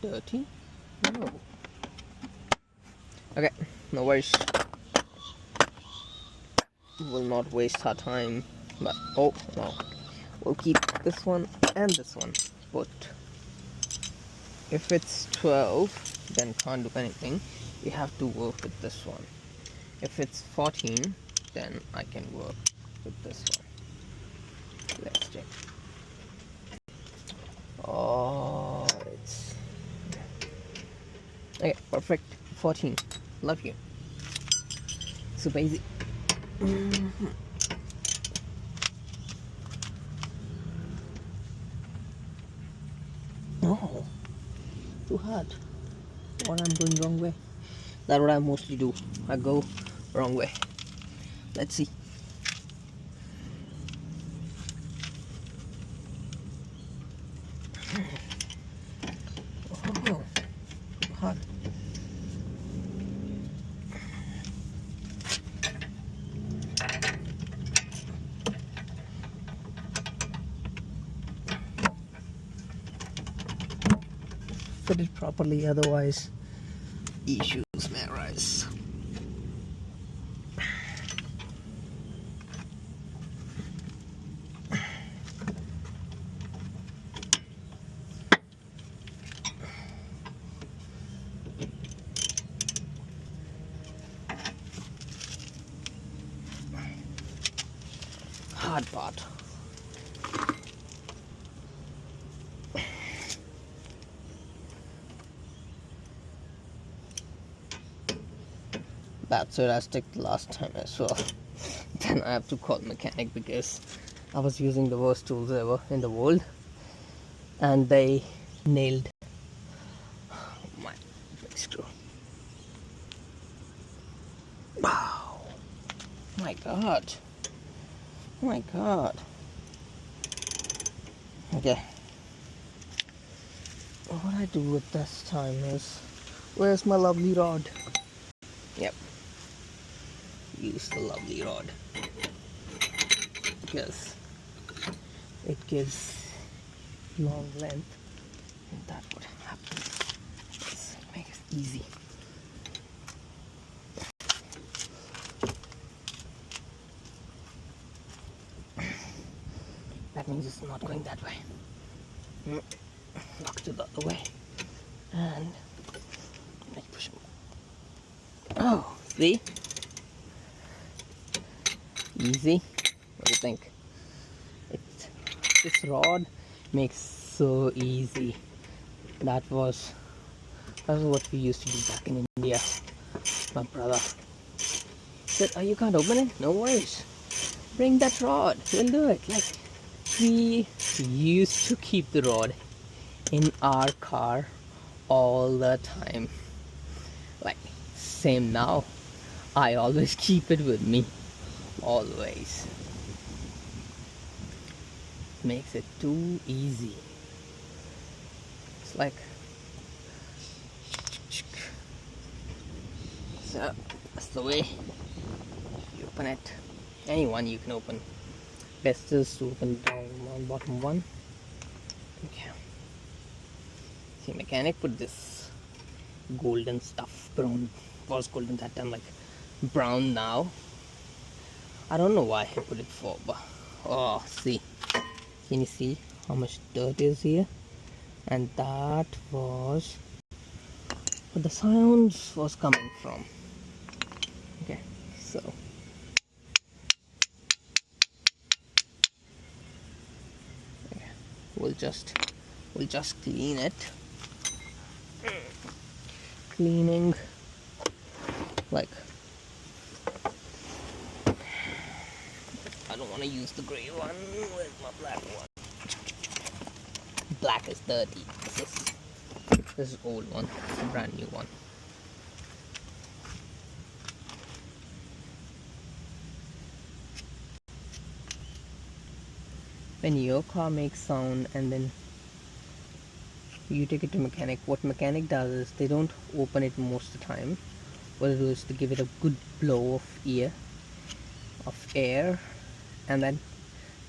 dirty? No. Okay, no worries. We'll not waste our time. But oh no. We'll keep this one and this one. But if it's 12, then can't do anything. We have to work with this one. If it's 14, then I can work with this one. Let's check. Oh, it's okay. Perfect. 14. Love you. Super easy. Oh, too hard. What I'm doing wrong way. That's what I mostly do. I go wrong way. Let's see. Oh, hard. Fit it properly, otherwise issues may arise. Hard part. That's where I stick last time as well. Then I have to call mechanic because I was using the worst tools ever in the world, and they nailed my big screw. Wow! My God! Oh my God! Okay. What I do with this time is, where's my lovely rod? Yep. Use the lovely rod because it gives long length, and that's what happens. It makes it easy. That means it's not going that way. Knock to the other way, and let's push it. Oh, see? Easy. What do you think? This rod makes so easy. That was what we used to do back in India. My brother said, "Oh, you can't open it? No worries. Bring that rod. We'll do it." Like, we used to keep the rod in our car all the time. Like, same now. I always keep it with me. Always. Makes it too easy. It's like, so that's the way you open it. Anyone you can open. Best is to open down one, bottom one. Okay. See, mechanic put this golden stuff. Brown was golden that time, like brown now. I don't know why I put it for, but oh, see, can you see how much dirt is here? And that was where the sounds was coming from. Okay, so okay, we'll just clean it. Cleaning, like, I don't want to use the grey one. Where's my black one? Black is dirty. This is old one. It's a brand new one. When your car makes sound and then you take it to mechanic, what mechanic does is they don't open it most of the time. What they do is to give it a good blow of air, and then